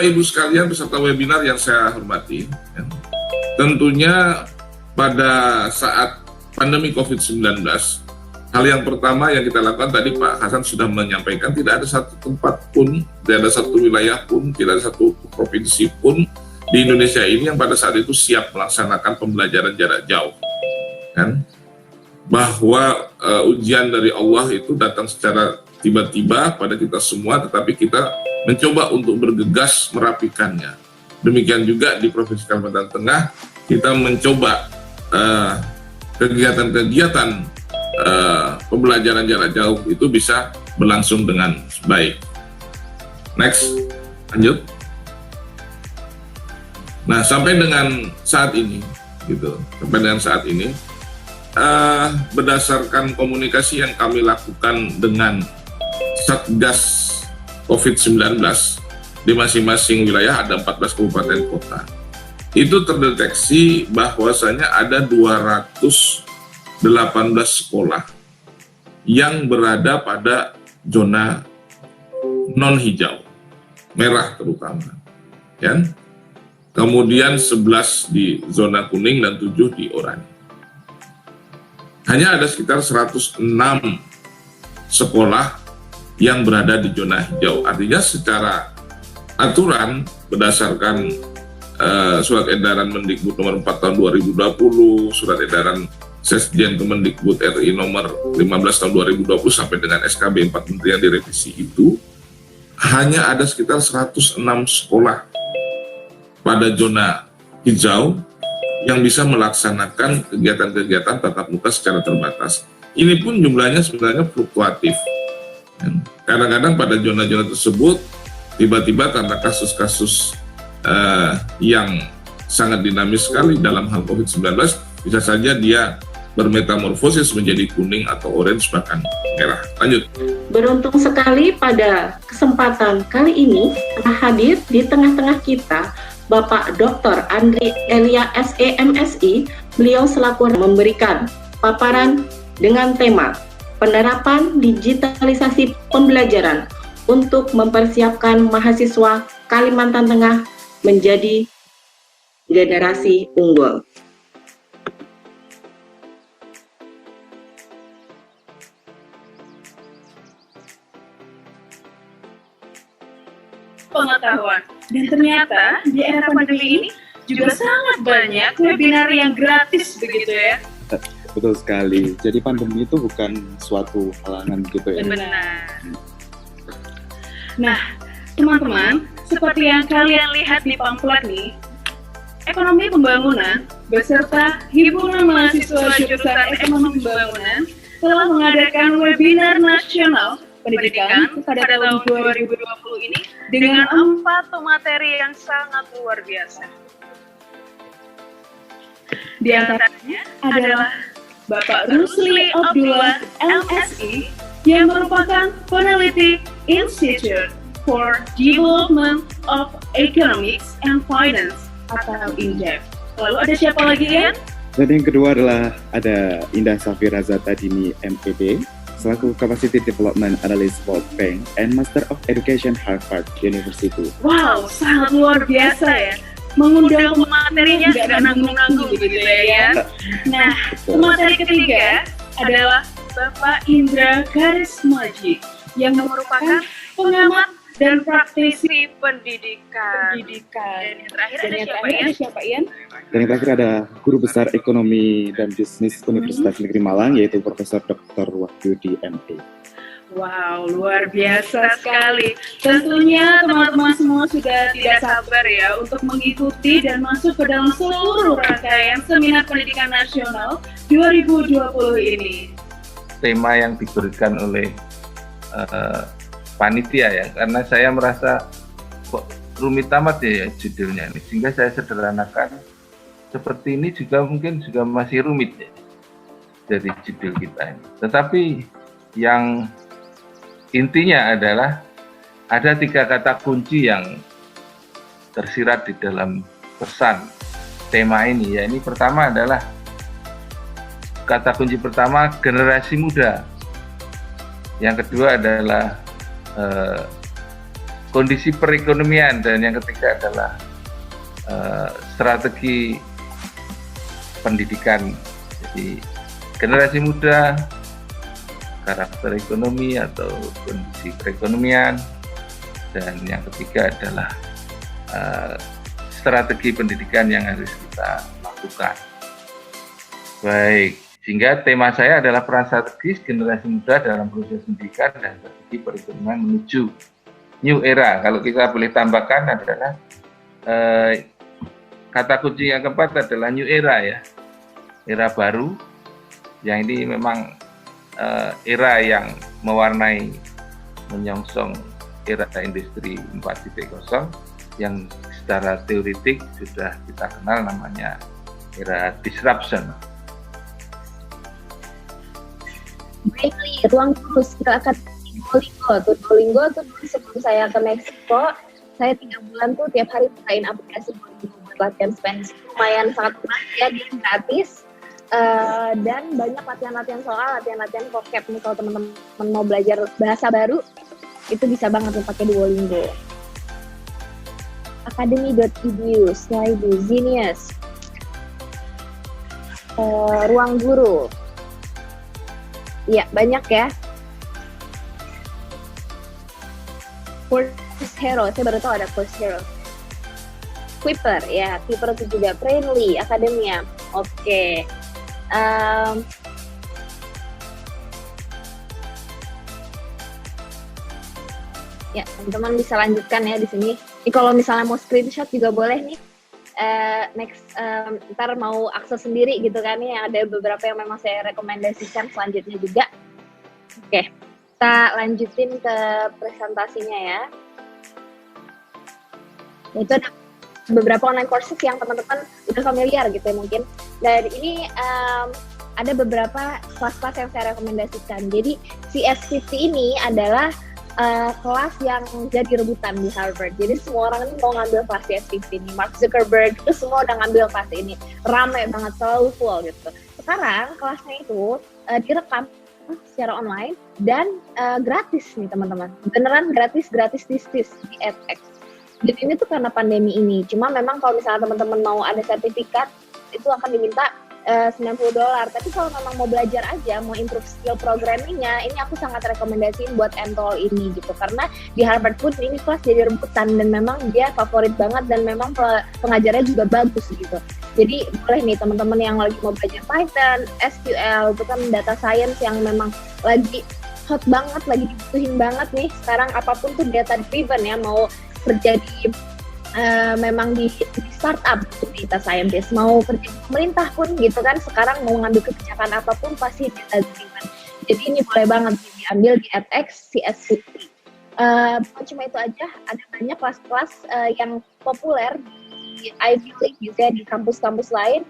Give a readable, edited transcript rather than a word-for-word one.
Ibu sekalian peserta webinar yang saya hormati, ya, tentunya pada saat pandemi COVID-19, hal yang pertama yang kita lakukan tadi Pak Hasan sudah menyampaikan, tidak ada satu tempat pun, tidak ada satu wilayah pun, tidak ada satu provinsi pun di Indonesia ini yang pada saat itu siap melaksanakan pembelajaran jarak jauh. Kan? Bahwa ujian dari Allah itu datang secara tiba-tiba pada kita semua, tetapi kita mencoba untuk bergegas merapikannya. Demikian juga di Provinsi Kalimantan Tengah, kita mencoba kegiatan-kegiatan pembelajaran jarak jauh itu bisa berlangsung dengan baik. Next, lanjut. Nah, sampai dengan saat ini, berdasarkan komunikasi yang kami lakukan dengan Satgas COVID-19 di masing-masing wilayah, ada 14 kabupaten kota. Itu terdeteksi bahwasanya ada 218 sekolah yang berada pada zona non-hijau, merah terutama. Ya? Kemudian 11 di zona kuning dan 7 di oranye. Hanya ada sekitar 106 sekolah yang berada di zona hijau. Artinya secara aturan berdasarkan surat edaran Mendikbud nomor 4 tahun 2020, surat edaran Sekjen Kemendikbud RI nomor 15 tahun 2020 sampai dengan SKB 4 Menteri yang direvisi itu, hanya ada sekitar 106 sekolah pada zona hijau yang bisa melaksanakan kegiatan-kegiatan tatap muka secara terbatas. Ini pun jumlahnya sebenarnya fluktuatif. Kadang-kadang pada zona-zona tersebut tiba-tiba karena kasus-kasus yang sangat dinamis sekali dalam hal COVID-19, bisa saja dia bermetamorfosis menjadi kuning atau orange bahkan merah. Lanjut. Beruntung sekali pada kesempatan kali ini telah hadir di tengah-tengah kita Bapak Dr. Andri Elia SE MSI. Beliau selaku memberikan paparan dengan tema penerapan digitalisasi pembelajaran untuk mempersiapkan mahasiswa Kalimantan Tengah menjadi generasi unggul. Pengetahuan. Dan ternyata di era pandemi ini juga sangat banyak webinar yang gratis begitu ya. Betul sekali. Jadi pandemi itu bukan suatu halangan gitu ya. Benar. Nah, teman-teman, seperti yang kalian lihat di pamflet nih, Ekonomi Pembangunan beserta Himpunan Mahasiswa Jurusan Ekonomi Pembangunan telah mengadakan webinar nasional pendidikan pada tahun 2020 ini dengan 4 materi yang sangat luar biasa. Di antaranya adalah Bapak Rusli Abdullah LSI yang merupakan peneliti Institute for Development of Economics and Finance atau INDEF. Lalu ada siapa lagi ya? Dan yang kedua adalah ada Indah Safira Zatadini MED selaku Capacity Development Analyst World Bank and Master of Education Harvard University. Wow, sangat luar biasa ya. Mengundang materinya nggak nanggung-nanggung begitu ya. Nah, materi ketiga adalah Bapak Indra Karismaji yang merupakan pengamat dan praktisi pendidikan. Dan yang terakhir ada siapa Ian? Dan yang terakhir ada Guru Besar Ekonomi dan Bisnis Universitas Negeri Malang yaitu Profesor Dr. Wahyudi MA. Wow, luar biasa sekali. Tentunya teman-teman semua sudah tidak sabar ya untuk mengikuti dan masuk ke dalam seluruh rangkaian Seminar Pendidikan Nasional 2020 ini. Tema yang diberikan oleh panitia ya, karena saya merasa kok rumit amat ya judulnya ini, sehingga saya sederhanakan seperti ini juga mungkin juga masih rumit ya dari judul kita ini. Tetapi yang intinya adalah ada 3 kata kunci yang tersirat di dalam pesan tema ini ya. Ini pertama adalah kata kunci pertama generasi muda. Yang kedua adalah kondisi perekonomian, dan yang ketiga adalah strategi pendidikan. Jadi generasi muda, karakter ekonomi atau kondisi perekonomian, dan yang ketiga adalah strategi pendidikan yang harus kita lakukan. Baik, sehingga tema saya adalah peran strategis generasi muda dalam proses pendidikan dan strategi perekonomian menuju new era. Kalau kita boleh tambahkan adalah kata kunci yang keempat adalah new era ya, era baru, yang ini memang era yang mewarnai, menyongsong era industri 4.0 yang secara teoretik sudah kita kenal namanya era disruption. Baiklah, ruang guru skill akademi Duolingo. Duolingo tuh sebelum saya ke Meksiko, saya 3 bulan tuh tiap hari bukain aplikasi Duolingo buat latihan Spanish. Lumayan sangat menarik ya, dia gratis. Dan banyak latihan-latihan soal, latihan-latihan vocab. Nih kalau teman-teman mau belajar bahasa baru, itu bisa banget tuh pakai Duolingo. Academy.edu, Slido, Zenius, ruang guru. Iya, banyak ya. Course Hero, saya baru tahu ada Course Hero. Quipper, ya, Quipper itu juga. Brainly, Akademia. Oke. Ya, teman-teman bisa lanjutkan ya di sini. Ini kalau misalnya mau screenshot juga boleh nih. Ntar mau akses sendiri gitu kan ya, ada beberapa yang memang saya rekomendasikan selanjutnya juga. Oke, kita lanjutin ke presentasinya ya. Itu ada beberapa online courses yang teman-teman udah familiar gitu ya mungkin. Dan ini ada beberapa kelas-kelas yang saya rekomendasikan. Jadi CS50 ini adalah kelas yang jadi rebutan di Harvard. Jadi semua orang ini mau ngambil kelas CS50 ini. Mark Zuckerberg itu semua udah ngambil kelas ini. Ramai banget, selalu full gitu. Sekarang kelasnya itu direkam secara online dan gratis nih teman-teman. Beneran gratis di edX. Jadi ini tuh karena pandemi ini. Cuma memang kalau misalnya teman-teman mau ada sertifikat, itu akan diminta $90. Tapi kalau memang mau belajar aja, mau improve skill programmingnya, ini aku sangat rekomendasiin buat Entol ini gitu. Karena di Harvard pun ini kelas jadi rebutan dan memang dia favorit banget dan memang pengajarnya juga bagus gitu. Jadi boleh nih teman-teman yang lagi mau belajar Python, SQL, itu kan data science yang memang lagi hot banget, lagi dibutuhin banget nih. Sekarang apapun tuh data driven ya, mau kerja di memang di startup di data scientist, mau kerja di pemerintah pun gitu kan, sekarang mau ngambil kebijakan apapun pasti data driven. Jadi ini boleh banget diambil di edX CS50. Bukan cuma itu aja, ada banyak kelas-kelas yang populer di Ivy League juga di kampus-kampus lain.